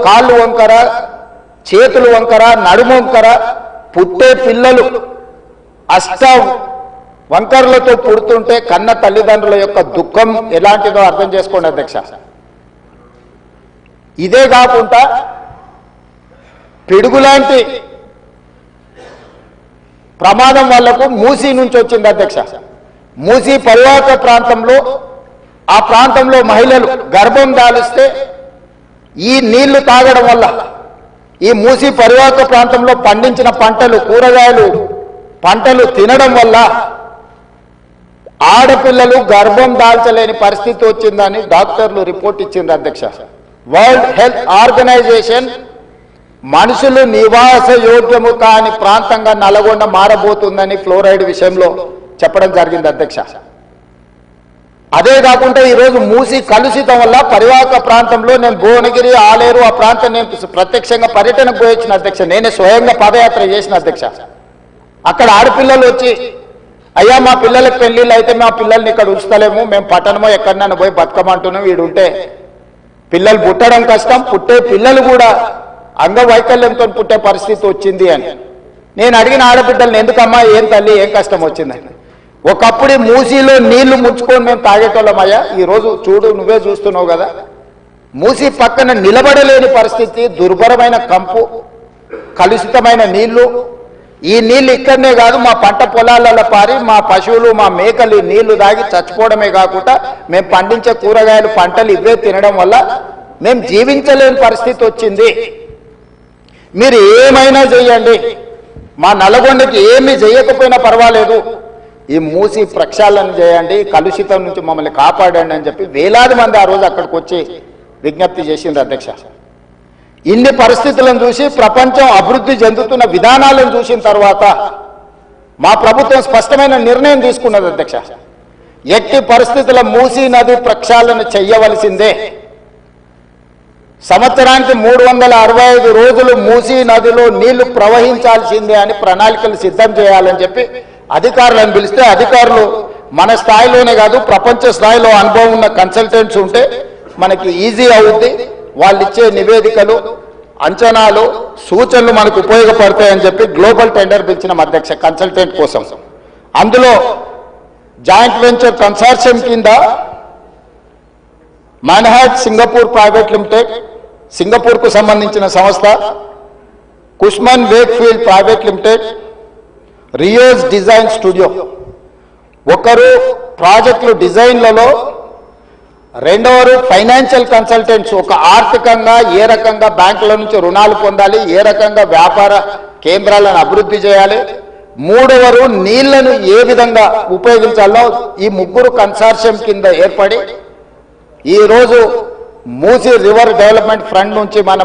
కాళ్ళు వంకర, చేతులు వంకర, నడుము వంకర, పుట్టే పిల్లలు అష్ట వంకరలతో పుడుతుంటే కన్న తల్లిదండ్రుల యొక్క దుఃఖం ఎలాంటిదో అర్థం చేసుకోండి అధ్యక్ష. ఇదే కాకుండా పిడుగులాంటి ప్రమాదం వాళ్లకు మూసీ నుంచి వచ్చింది అధ్యక్ష. మూసీ పరివాహక ప్రాంతంలో, ఆ ప్రాంతంలో మహిళలు గర్భం దాలిస్తే ఈ నీళ్లు తాగడం వల్ల, ఈ మూసీ పరివాహక ప్రాంతంలో పండించిన పంటలు, కూరగాయలు పంటలు తినడం వల్ల ఆడపిల్లలు గర్భం దాల్చలేని పరిస్థితి వచ్చిందని డాక్టర్లు రిపోర్ట్ ఇచ్చింది అధ్యక్ష. వరల్డ్ హెల్త్ ఆర్గనైజేషన్ మనుషులు నివాస యోగ్యము కాని ప్రాంతంగా నల్గొండ మారబోతుందని ఫ్లోరైడ్ విషయంలో చెప్పడం జరిగింది అధ్యక్ష. అదే కాకుండా ఈరోజు మూసీ కలుషితం వల్ల పరివాహక ప్రాంతంలో నేను భువనగిరి, ఆలేరు ఆ ప్రాంతం నేను ప్రత్యక్షంగా పర్యటనకు పోయొచ్చిన అధ్యక్ష. నేనే స్వయంగా పాదయాత్ర చేసిన అధ్యక్ష. అక్కడ ఆడపిల్లలు వచ్చి, అయ్యా మా పిల్లలకు పెళ్లిళ్ళు అయితే మా పిల్లల్ని ఇక్కడ ఉంచుతలేము, మేము పట్టణమో ఎక్కడైనా పోయి బతకమంటున్నాం, వీడుంటే పిల్లలు పుట్టడం కష్టం, పుట్టే పిల్లలు కూడా అంగవైకల్యంతో పుట్టే పరిస్థితి వచ్చింది అని. నేను అడిగిన ఆడబిడ్డల్ని, ఎందుకమ్మా, ఏం తల్లి, ఏం కష్టం వచ్చిందని. ఒకప్పుడు మూసీలో నీళ్లు ముంచుకొని మేము తాగేటోళ్ళమయ్యా, ఈరోజు చూడు నువ్వే చూస్తున్నావు కదా, మూసీ పక్కన నిలబడలేని పరిస్థితి, దుర్భరమైన కంపు, కలుషితమైన నీళ్లు. ఈ నీళ్లు ఇక్కడనే కాదు, మా పంట పొలాలలో పారి మా పశువులు, మా మేకలు నీళ్లు తాగి చచ్చిపోవడమే కాకుండా మేము పండించే కూరగాయలు పంటలు ఇవే తినడం వల్ల మేము జీవించలేని పరిస్థితి వచ్చింది. మీరు ఏమైనా చేయండి, మా నల్గొండకి ఏమి చేయకపోయినా పర్వాలేదు, ఈ మూసీ ప్రక్షాళన చేయండి, కలుషితం నుంచి మమ్మల్ని కాపాడండి అని చెప్పి వేలాది మంది ఆ రోజు అక్కడికి వచ్చి విజ్ఞప్తి చేసింది అధ్యక్ష. ఇన్ని పరిస్థితులను చూసి, ప్రపంచం అభివృద్ధి చెందుతున్న విధానాలను చూసిన తర్వాత మా ప్రభుత్వం స్పష్టమైన నిర్ణయం తీసుకున్నది అధ్యక్ష. ఎట్టి పరిస్థితుల మూసీ నది ప్రక్షాళన చెయ్యవలసిందే. సంవత్సరానికి 365 రోజులు మూసీ నదిలో నీళ్లు ప్రవహించాల్సిందే అని ప్రణాళికలు సిద్ధం చేయాలని చెప్పి అధికారులను పిలిస్తే, అధికారులు మన స్థాయిలోనే కాదు ప్రపంచ స్థాయిలో అనుభవం ఉన్న కన్సల్టెంట్స్ ఉంటే మనకి ఈజీ అవుద్ది, వాళ్ళు ఇచ్చే నివేదికలు, అంచనాలు, సూచనలు మనకు ఉపయోగపడతాయని చెప్పి గ్లోబల్ టెండర్ పిలిచిన అధ్యక్ష కన్సల్టెంట్ కోసం. అందులో జాయింట్ వెంచర్ కన్సార్షియం కింద మన్హాట్ సింగపూర్ ప్రైవేట్ లిమిటెడ్, సింగపూర్కు సంబంధించిన సంస్థ, Cushman Wakefield private limited, Rios design studio, ఒకరు ప్రాజెక్టులు డిజైన్లలో, రెండవరు ఫైనాన్షియల్ కన్సల్టెంట్స్, ఒక ఆర్థికంగా ఏ రకంగా బ్యాంకుల నుంచి రుణాలు పొందాలి, ఏ రకంగా వ్యాపార కేంద్రాలను అభివృద్ధి చేయాలి, మూడవరు నీళ్లను ఏ విధంగా ఉపయోగించాలో ఈ ముగ్గురు కన్సార్షియం కింద ఏర్పడి ఈరోజు మూసీ రివర్ డెవలప్మెంట్ ఫ్రంట్ నుంచి మనం